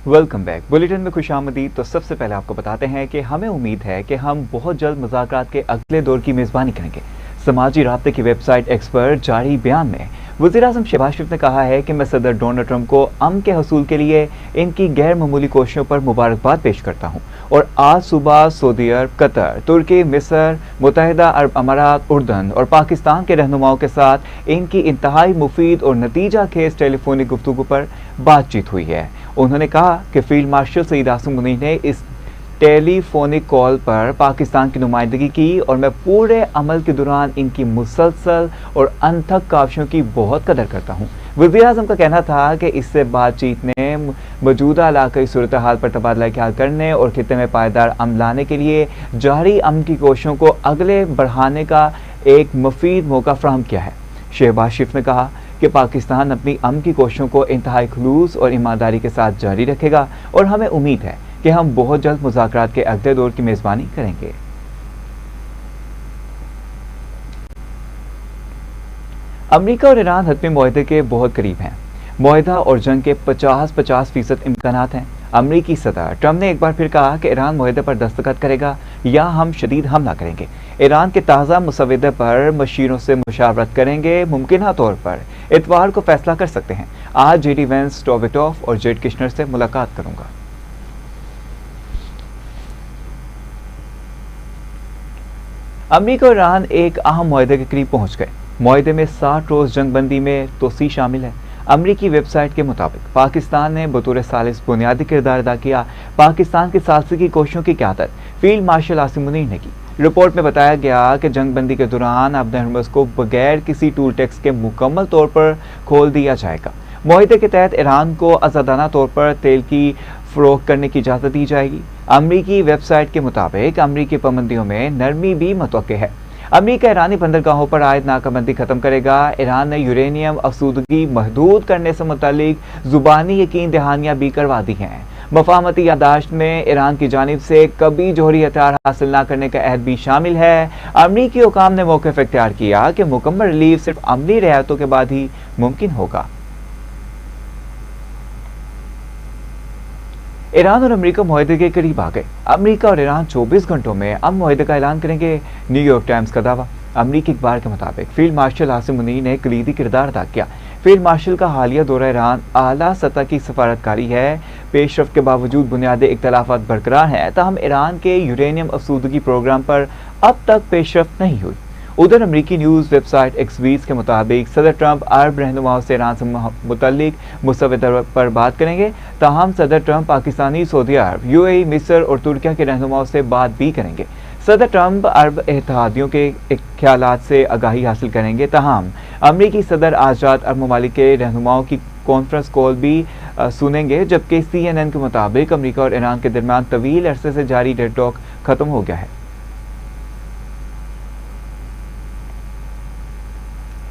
Welcome back. Bulletin में खुशामदीद। तो सबसे पहले आपको बताते हैं कि हमें उम्मीद है कि हम बहुत जल्द मुज़ाकरात के अगले दौर की मेज़बानी करेंगे। समाजी राब्ते की वेबसाइट एक्स पर जारी बयान में वज़ीर-ए-आज़म शहबाज शरीफ ने कहा है कि मैं सदर डोनाल्ड ट्रंप को अमन के हसूल के लिए इनकी गैर मामूली कोशिशों पर मुबारकबाद पेश करता हूँ और आज सुबह सऊदी अरब, कतर, तुर्की, मिस्र, मुत्तहिदा अरब अमारात, उर्दन और पाकिस्तान के रहनुमाओं के साथ इनकी इंतहाई मुफीद और नतीजा खेज टेलीफोनिक गुफ्तगू पर बातचीत हुई है। उन्होंने कहा कि फील्ड मार्शल सईद आसिम मुनीर ने इस टेलीफोनिक कॉल पर पाकिस्तान की नुमाइंदगी की और मैं पूरे अमल के दौरान इनकी मुसलसल और अनथक काविशों की बहुत कदर करता हूँ। वज़ीर-ए-आज़म का कहना था कि इससे बातचीत ने मौजूदा इलाक़ाई सूरत हाल पर तबादला ख्याल करने और खित्ते में पायदार अमन लाने के लिए जारी अमन की कोशिशों को अगले बढ़ाने का एक मुफीद मौका फराहम किया है। शहबाज शरीफ ने कहा कि पाकिस्तान अपनी अमन की कोशिशों को इंतहाई खुलूस और ईमानदारी के साथ जारी रखेगा और हमें उम्मीद है कि हम बहुत जल्द मुज़ाकरात के अगले दौर की मेज़बानी करेंगे। अमेरिका और ईरान हतमी मुआहदे के बहुत करीब हैं। मुआहदा और जंग के 50-50% इम्कानात हैं। अमरीकी सदर ट्रंप ने एक बार फिर कहा कि ईरान मुआहदे पर दस्तखत करेगा या हम शदीद हमला करेंगे। ईरान के ताज़ा मुसवदे पर मशीरों से मुशावरत करेंगे। मुमकिन तौर पर इतवार को फैसला कर सकते हैं। आज जेडी वेंस, टॉविटॉफ और जेड किश्नर से मुलाकात करूंगा। अमरीका और ईरान एक अहम मुआहदे के करीब पहुंच गए। मुआहदे में 60 रोज जंगबंदी में तोसी शामिल है। अमरीकी वेबसाइट के मुताबिक पाकिस्तान ने बतौर सालिस बुनियादी किरदार अदा किया। पाकिस्तान की सालसी की कोशिशों की क़यादत फील्ड मार्शल आसिम मुनीर ने की। रिपोर्ट में बताया गया कि जंगबंदी के दौरान अपने हरमस को बगैर किसी टूल टैक्स के मुकम्मल तौर पर खोल दिया जाएगा। मुआहदे के तहत ईरान को आज़ादाना तौर पर तेल की फ़रोख्त करने की इजाज़त दी जाएगी। अमरीकी वेबसाइट के मुताबिक अमरीकी पाबंदियों में नरमी भी मुतवक्के है। अमरीका ईरानी बंदरगाहों पर आयद नाकाबंदी खत्म करेगा। ईरान ने यूरेनियम अफसूदगी महदूद करने से मुतालिक जुबानी यकीन दहानियां भी करवा दी हैं। मफाहमती यादाश्त में ईरान की जानिब से कभी जोहरी हथियार हासिल न करने का अहद भी शामिल है। अमरीकी हुकाम ने मौक़िफ़ इख्तियार किया कि मुकम्मल रिलीफ सिर्फ अमली रियायतों के बाद ही मुमकिन होगा। ईरान और अमेरिका मुआहदे के करीब आ गए। अमेरिका और ईरान 24 घंटों में अमन मुआहदे का ऐलान करेंगे। न्यूयॉर्क टाइम्स का दावा। अमरीकी अखबार के मुताबिक फील्ड मार्शल आसिम मुनीर ने कलीदी किरदार अदा किया। फील्ड मार्शल का हालिया दौरा ईरान आला सतह की सफारतकारी है। पेशरफ के बावजूद बुनियादी इख्तलाफात बरकरार हैं, ताहम ईरान के यूरेनियम अफसूदगी प्रोग्राम पर अब तक पेशरफ नहीं हुई। उधर अमरीकी न्यूज़ वेबसाइट एक्सवीज के मुताबिक सदर ट्रंप अरब रहनुमाओं से ईरान से मुतल्लिक मुसवदे पर बात करेंगे। ताहम सदर ट्रंप पाकिस्तानी, सऊदी अरब, यूएई, मिस्र और तुर्की के रहनुमाओं से बात भी करेंगे। सदर ट्रंप अरब इत्तेहादियों के ख्यालात से आगाही हासिल करेंगे। ताहम अमरीकी सदर आज रात अरब ममालिक के रहनुमाओं की कॉन्फ्रेंस कॉल भी सुनेंगे, जबकि CNN के मुताबिक अमरीका और ईरान के दरमियान तवील अरसे से जारी डेडलॉक खत्म हो गया है।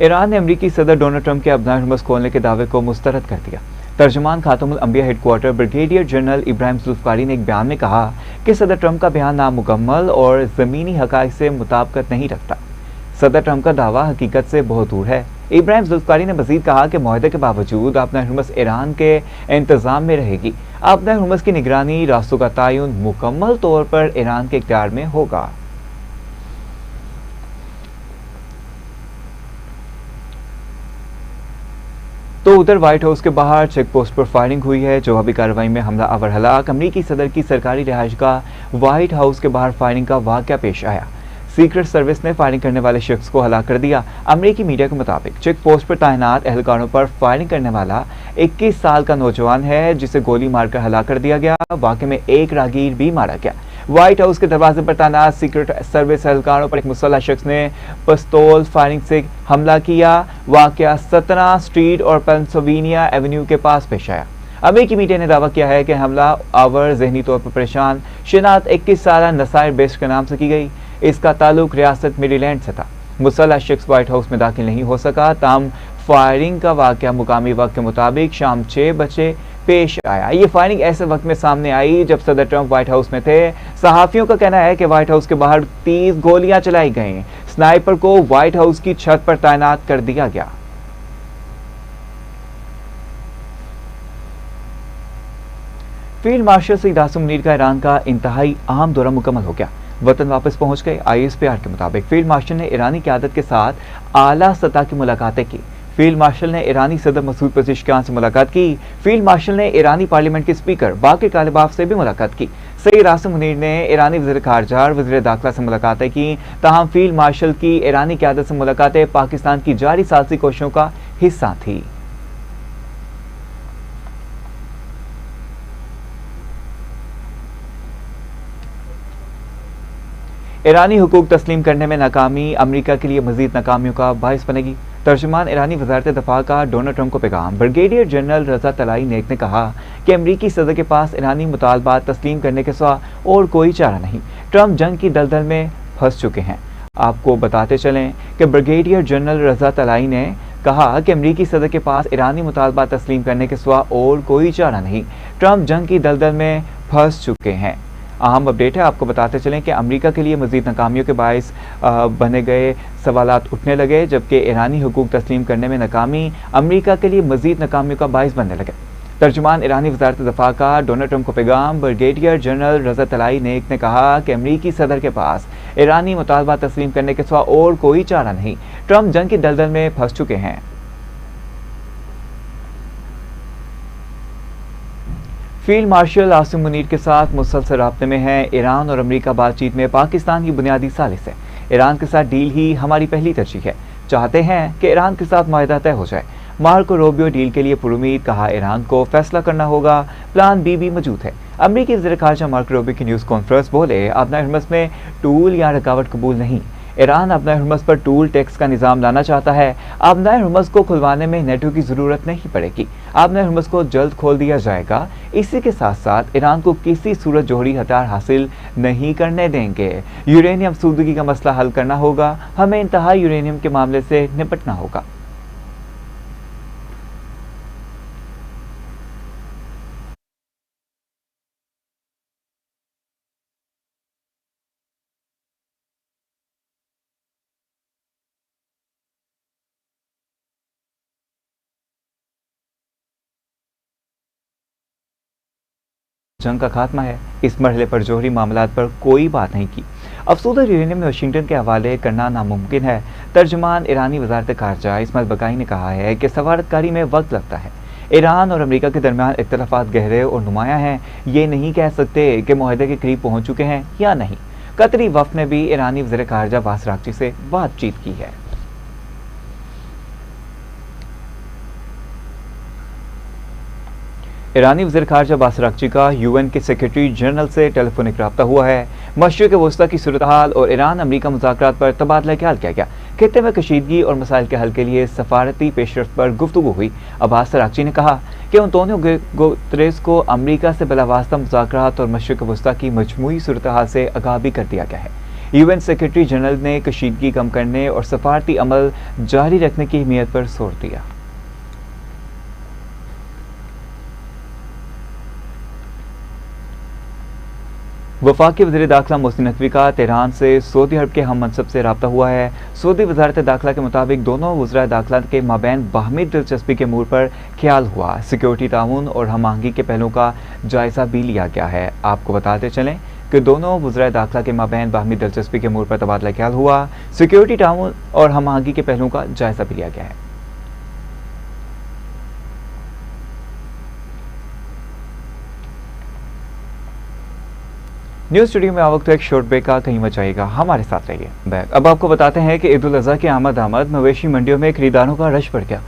ईरान ने अमरीकी सदर डोनाल्ड ट्रंप के अपना हरमस खोलने के दावे को मुस्तरद कर दिया। तर्जुमान खातमुल अंबिया हेडक्वार्टर ब्रिगेडियर जनरल इब्राहिम जुल्फकारी ने एक बयान में कहा कि सदर ट्रंप का बयान नामुकम्मल और ज़मीनी हक़ाइक़ से मुताबिकत नहीं रखता। सदर ट्रंप का दावा हकीकत से बहुत दूर है। इब्राहिम जुल्फकारी ने मज़ीद कहा कि मुआहदे के बावजूद अपना हरमस ईरान के इंतज़ाम में रहेगी। अपना हरमस की निगरानी, रास्तों का तयन मुकम्मल तौर पर ईरान के इख्तियार में होगा। तो उधर व्हाइट हाउस के बाहर चेक पोस्ट पर फायरिंग हुई है। जवाबी कार्रवाई में हमला आवर हलाक। अमरीकी सदर की सरकारी रिहाइशगाह व्हाइट हाउस के बाहर फायरिंग का वाक़या पेश आया। सीक्रेट सर्विस ने फायरिंग करने वाले शख्स को हलाक कर दिया। अमरीकी मीडिया के मुताबिक चेक पोस्ट पर तैनात एहलकारों पर फायरिंग करने वाला 21 साल का नौजवान है, जिसे गोली मारकर हलाक कर दिया गया। वाक़े में एक राहगीर भी मारा गया। व्हाइट हाउस के दरवाजे पर तैनात सीक्रेट सर्विस एहलकारों पर एक मुसल्लह शख्स ने पिस्तौल फायरिंग से हमला किया। वाक़या 17 स्ट्रीट और पेंसिल्वेनिया एवेन्यू के पास पेश आया। अमेरिकी मीडिया ने दावा किया है कि हमला आवर जहनी तौर पर परेशान शिनात 21 साल नसायर बेस्ट के नाम से की गई। इसका ताल्लुक रियासत मेरीलैंड से था। मुसल्लह शख्स व्हाइट हाउस में दाखिल नहीं हो सका। ताहम फायरिंग का वाक़या मुकामी वक्त के मुताबिक शाम 6 बजे पेश आया। ये फायरिंग ऐसे वक्त में सामने आई जब सदर ट्रंप व्हाइट हाउस में थे। सहाफ़ियों का कहना है कि व्हाइट हाउस के बाहर 30 गोलियां चलाई गईं। स्नाइपर को व्हाइट हाउस की छत पर तैनात कर दिया गया। फील्ड मार्शल सईद आसिम मुनीर का ईरान का इंतहाई अहम दौरा मुकम्मल हो गया। वतन वापस पहुंच गए। ISPR के मुताबिक फील्ड मार्शल ने ईरानी क़यादत के साथ आला सतह की मुलाकातें की। फील्ड मार्शल ने ईरानी सदर मसूद पेज़ेश्कियान से मुलाकात की। फील्ड मार्शल ने ईरानी पार्लियामेंट के स्पीकर बाकिर कालिबाफ से भी मुलाकात की। सईद आसिम मुनीर ने ईरानी वज़ीर ख़ारजा और वज़ीर दाखिला से मुलाकातें की। ताहम फील्ड मार्शल की ईरानी क़यादत से मुलाकातें पाकिस्तान की जारी सालसी कोशिशों का हिस्सा थी। ईरानी हुकूक तस्लीम करने में नाकामी अमरीका के लिए मजीद नाकामियों का बायस बनेगी। तर्जुमान ईरानी वज़ारत दफ़ा का डोनाल्ड ट्रंप को पैगाम। ब्रिगेडियर जनरल रज़ा तलाई नेक ने कहा कि अमरीकी सदर के पास ईरानी मुतालबात तस्लीम करने के सिवा और कोई चारा नहीं। ट्रंप जंग की दलदल में फंस चुके हैं। आपको बताते चलें कि ब्रिगेडियर जनरल रज़ा तलाई ने कहा कि अमरीकी सदर के पास ईरानी मुतालबात तस्लीम करने के सिवा और कोई चारा नहीं। ट्रंप जंग की दलदल में फंस चुके हैं। अहम अपडेट है, आपको बताते चलें कि अमेरिका के लिए मजीद नाकामियों के बायस बने गए सवालात उठने लगे, जबकि ईरानी हुकूक तस्लीम करने में नाकामी अमेरिका के लिए मजीद नाकामियों का बायस बनने लगे। तर्जुमान ईरानी वज़ारत दफ़ा का डोनाल्ड ट्रंप को पैगाम। ब्रिगेडियर जनरल रज़ा तलाई नेक ने कहा कि अमरीकी सदर के पास ईरानी मुतालबा तस्लीम करने के सिवा और कोई चारा नहीं। ट्रंप जंग की दलदल में फंस चुके हैं। फील्ड मार्शल आसिम मुनीर के साथ मुसलसल राब्ते में है। ईरान और अमेरिका बातचीत में पाकिस्तान की बुनियादी सालिस है। ईरान के साथ डील ही हमारी पहली तरजीह है। चाहते हैं कि ईरान के साथ माहिदा तय हो जाए। मार्को रूबियो डील के लिए पुरुमीद, कहा ईरान को फैसला करना होगा, प्लान बी भी मौजूद है। अमरीकी वज़ीर ख़ारजा मार्को रूबियो की न्यूज़ कॉन्फ्रेंस बोले, आबना हरमज़ में टूल या रुकावट कबूल नहीं। ईरान आबना हरमज़ पर टूल टैक्स का निज़ाम लाना चाहता है। आबना हरमज़ को खुलवाने में नेटो की ज़रूरत नहीं पड़ेगी। आबना हरमज़ को जल्द खोल दिया जाएगा। इसी के साथ साथ ईरान को किसी सूरत जोहरी हथियार हासिल नहीं करने देंगे। यूरेनियम सूदगी का मसला हल करना होगा। हमें इंतहाई यूरेनियम के मामले से निपटना होगा। जंग का खात्मा है। इस मरहले पर जोहरी मामलात पर कोई बात नहीं की। अफसोदा यूरेनियम में वाशिंगटन के हवाले करना नामुमकिन है। तर्जुमान ईरानी वज़ारत ख़ारजा इस्माइल बकाई ने कहा है कि सफारतकारी में वक्त लगता है। ईरान और अमेरिका के दरमियान इख्तिलाफात गहरे और नुमाया हैं। ये नहीं कह सकते कि मुआहदे के करीब पहुँच चुके हैं या नहीं। कतरी वफ़द ने भी ईरानी वज़ीर ख़ारजा अब्बास अराग़ची से बातचीत की है। ईरानी वज़ीर ख़ारजा अब्बास अराग़ची का UN के सेक्रेटरी जनरल से टेलीफोनिक रब्ता हुआ है। मशरिक़ वस्ता की सूरत हाल और ईरान अमरीका मुज़ाकरात पर तबादला ख्याल किया गया। खित्ते में कशीदगी और मसाइल के हल के लिए सफारती पेशरफ्त पर गुफ्तगू हुई। अब्बास अराग़ची ने कहा कि एंटोनियो गुतेरेस को अमरीका से बिलावास्ता मुज़ाकरात और मशरिक़ वस्ता की मजमूई सूरत हाल से आगाह भी कर दिया गया है। UN सेक्रेटरी जनरल ने कशीदगी कम करने और सफारती अमल जारी रखने की अहमियत पर जोर दिया। वफाकी वज़ीर दाखिला मोहसिन नकवी का तेहरान से सऊदी अरब के हम मनसब से रब्ता हुआ है। सऊदी वज़ारत दाखिला के मुताबिक दोनों वज़राए दाखिला के माबैन बाहमी दिलचस्पी के अमूर पर ख्याल हुआ। सिक्योरिटी ताउन और हम आहंगी के पहलुओं का जायज़ा भी लिया गया है। आपको बताते चलें कि दोनों वज़राए दाखिला के माबैन बाहमी दिलचस्पी के अमूर पर तबादला ख्याल हुआ। सिक्योरिटी ताउन और हम आहंगी के पहलुओं का जायज़ा भी लिया गया है। न्यूज़ स्टूडियो में आ वक्त एक शॉर्ट ब्रेक का, कहीं मत जाइएगा, हमारे साथ रहिए। बैक अब आपको बताते हैं कि ईद उल अज़हा की आमद मवेशी मंडियों में खरीदारों का रश बढ़ गया।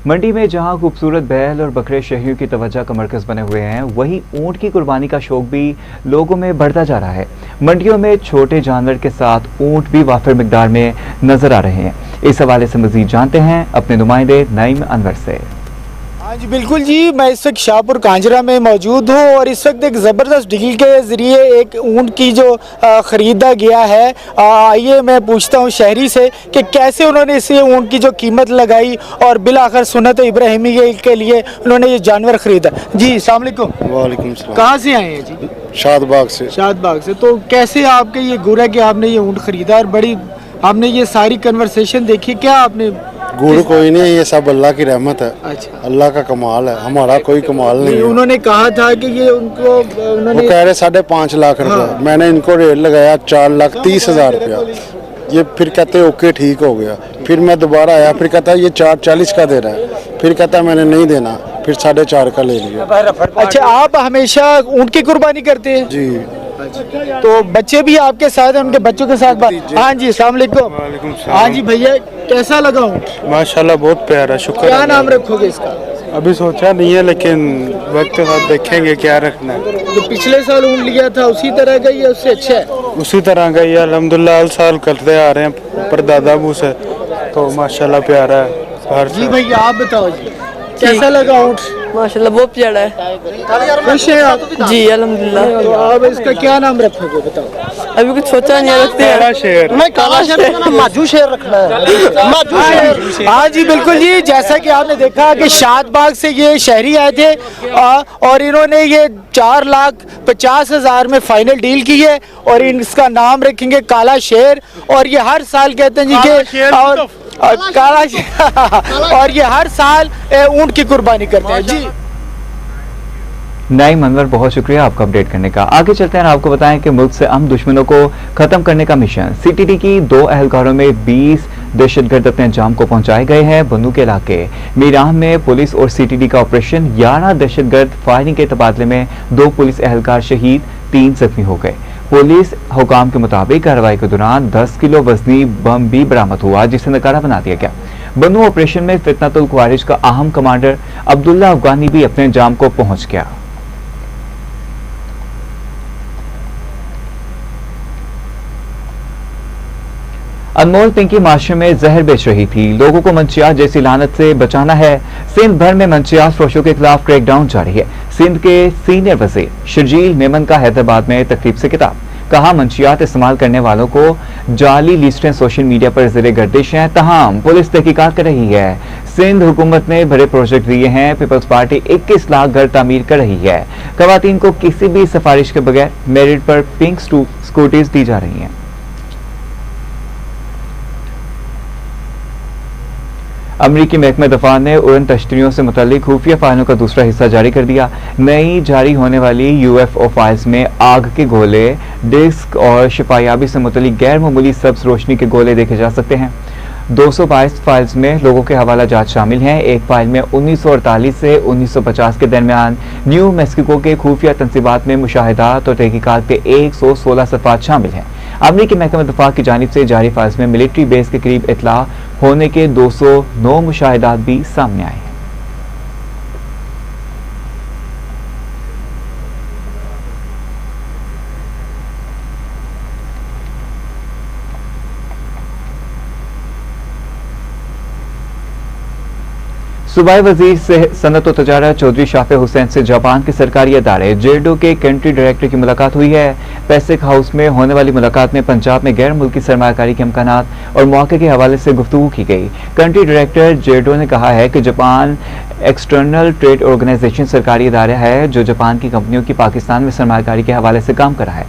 मंडी में जहां खूबसूरत बैल और बकरे शहरियों की तवज्जो का मरकज़ बने हुए हैं, वहीं ऊँट की कुर्बानी का शौक भी लोगों में बढ़ता जा रहा है। मंडियों में छोटे जानवर के साथ ऊँट भी वाफिर मिकदार में नजर आ रहे हैं। इस हवाले से मज़ीद जानते हैं अपने नुमाइंदे नईम अनवर से। हाँ जी बिल्कुल जी, मैं इस वक्त शाहपुर कांजरा में मौजूद हूँ और इस वक्त एक ज़बरदस्त डील के ज़रिए एक ऊँट की जो ख़रीदा गया है। आइए मैं पूछता हूँ शहरी से कि कैसे उन्होंने इस ऊँट की जो कीमत लगाई और बिल आखिर सुन्नत इब्राहिमी के लिए उन्होंने ये जानवर ख़रीदा। जी अस्सलाम वालेकुम। वालेकुम सलाम। कहाँ से आए हैं जी? शादबाग से। शादबाग से। तो कैसे आपके ये गुरा कि आपने ये ऊँट ख़रीदा और बड़ी आपने ये सारी कन्वर्सेशन देखी, क्या आपने गुड़ कोई नहीं है, ये सब अल्लाह की रहमत है, अच्छा। अल्लाह का कमाल है, हमारा कोई कमाल नहीं है। उन्होंने कहा था कि ये उनको वो उन्होंने कह रहे 5.5 लाख रुपया, हाँ। मैंने इनको रेट लगाया 4,30,000 रुपया। ये फिर कहते ओके ठीक हो गया, फिर मैं दोबारा आया, फिर कहता ये 4,40 का दे रहा है, फिर कहता मैंने नहीं देना, फिर 4.5 का ले लिया। अच्छा, आप हमेशा ऊँट की कुर्बानी करते हैं? जी तो बच्चे भी आपके साथ हैं, उनके बच्चों के साथ बात? हाँ जी, अस्सलाम वालेकुम। वालेकुम हाँ जी भैया, कैसा लगा ऊँट? माशाल्लाह बहुत प्यारा, शुक्र क्या है। नाम रखोगे इसका? अभी सोचा नहीं है, लेकिन वक्त के साथ देखेंगे क्या रखना है। जो पिछले साल ऊँट लिया था उसी तरह का या उससे अच्छा है? उसी तरह का ये अल्हम्दुलिल्लाह हर साल करते आ रहे हैं परदादा मुँह से, तो माशाल्लाह प्यारा है हर जी साल। भैया, आप बताओ जी, कैसा लगा ऊँट? माशाल्लाह बहुत प्यारा है खुश है आप? जी अल्हम्दुलिल्लाह। तो आप इसका क्या नाम रखोगे बताओ? अभी कुछ सोचा नहीं है, रखते प्यारा हैं। शेर। मैं काला शेर, माजू शेर रखना है। माजू शेर। हाँ जी बिल्कुल जी, जैसा कि आपने देखा कि शादबाग से ये शहरी आए थे और इन्होंने ये 4,50,000 में फाइनल डील की है और इसका नाम रखेंगे काला शेर। और ये हर साल कहते हैं जी कि और काला शेर और ये हर साल ऊँट की कुर्बानी करते हैं जी। नाइम अनवर, बहुत शुक्रिया आपका अपडेट करने का। आगे चलते हैं और आपको बताएं कि मुल्क से अहम दुश्मनों को खत्म करने का मिशन। सीटीडी की 2 एहलकारों में 20 दहशतगर्द अपने अंजाम को पहुंचाए गए हैं। बंदू के इलाके मीराम में पुलिस और सीटीडी का ऑपरेशन, 11 दहशतगर्द फायरिंग के तबादले में 2 पुलिस एहलकार शहीद, 3 जख्मी हो गए। पुलिस हुकाम के मुताबिक कार्रवाई के दौरान 10 किलो वजनी बम भी बरामद हुआ, जिसे नकारा बना दिया गया। बंदू ऑपरेशन में फितनतुल ख्वारिज का अहम कमांडर अब्दुल्ला अफगानी भी अपने अंजाम को पहुंच गया। अनमोल पिंकी माशरे में जहर बेच रही थी, लोगों को मंशियात जैसी लानत से बचाना है। सिंध भर में मंशियात फरोशों के खिलाफ क्रैकडाउन जारी है। सिंध के सीनियर वजीर शर्जील मेमन का हैदराबाद में तकरीब से खिताब, कहा मंशियात इस्तेमाल करने वालों को जाली लिस्टें सोशल मीडिया पर ज़ेरे गर्दिश हैं, तमाम पुलिस तहकीकात कर रही है। सिंध हुकूमत ने बड़े प्रोजेक्ट दिए हैं। पीपल्स पार्टी 21 लाख घर तामीर कर रही है। खवातीन को किसी भी सिफारिश के बगैर मेरिट पर पिंक स्कूटीज दी जा रही हैं। अमरीकी महकमा दफा ने उड़न तश्तरियों से मुतल्लिक खुफिया फाइलों का दूसरा हिस्सा जारी कर दिया। नई जारी होने वाली यूएफओ फाइल्स में आग के गोले, डिस्क और शिफायाबी से मुतल्लिक गैर मामूली सब्ज रोशनी के गोले देखे जा सकते हैं। 222 फाइल्स में लोगों के हवाला जात शामिल हैं। एक फाइल में 1948 से 1950 के दरमियान न्यू मैक्सिको के खुफिया तंसीबात में मुशाहिदात और तहकीकात के 116 सफ़ात शामिल हैं। अमरीकी महकमा दफा की जानिब से जारी फाइल्स में मिलिट्री बेस के करीब इतला होने के 209 मुशाहिदात भी सामने आए हैं। सूबाई वजीर सनत व तजारत चौधरी शाफे हुसैन से जापान के सरकारी अदारे जेडो के कंट्री डायरेक्टर की मुलाकात हुई है। पैसिक हाउस में होने वाली मुलाकात में पंजाब में गैर मुल्की सरमायाकारी के इम्कानात और मौके के हवाले से गुफ्तगू की गई। कंट्री डायरेक्टर जेडो ने कहा है कि जापान एक्सटर्नल ट्रेड ऑर्गेनाइजेशन सरकारी अदारा है जो जापान की कंपनियों की पाकिस्तान में सरमायाकारी के हवाले से काम कर रहा है।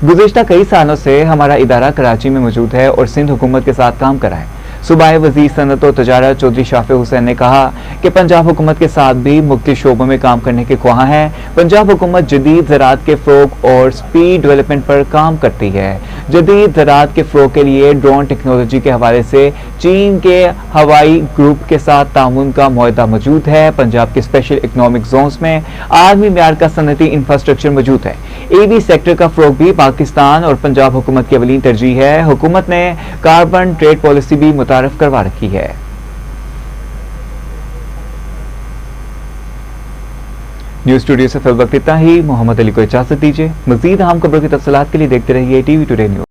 गुज़िश्ता कई सालों से हमारा इदारा कराची में मौजूद है और सिंध हुकूमत के साथ काम कर रहा है। सूबाई वजीर सनत व तजारत चौधरी शाफे हुसैन ने कहा कि पंजाब हुकूमत के साथ भी मुख्तलिफ शोबों में काम करने के ख्वाह हैं। पंजाब हुकूमत जदीद ज़राअत के फ़रोग और स्पीड डेवलपमेंट पर काम करती है। जदीद ज़राअत के फ़रोग के लिए ड्रोन टेक्नोलॉजी के हवाले से चीन के हवाई ग्रुप के साथ ताउन का मुआहदा मौजूद है। पंजाब के स्पेशल इकनॉमिक जोन्स में आलमी म्यार का सनती इंफ्रास्ट्रक्चर मौजूद है। एवी सेक्टर का फ़रोग भी पाकिस्तान और पंजाब हुकूमत की अवलीन तरजीह है। हुकूमत ने कार्बन ट्रेड पॉलिसी भी मुतारफ करवा रखी है। न्यूज़ स्टूडियो से फिल वक्त इतना ही। मोहम्मद अली को इजाजत दीजिए। मजीद अहम खबरों की तफसीलात के लिए देखते रहिए टीवी टुडे न्यूज़।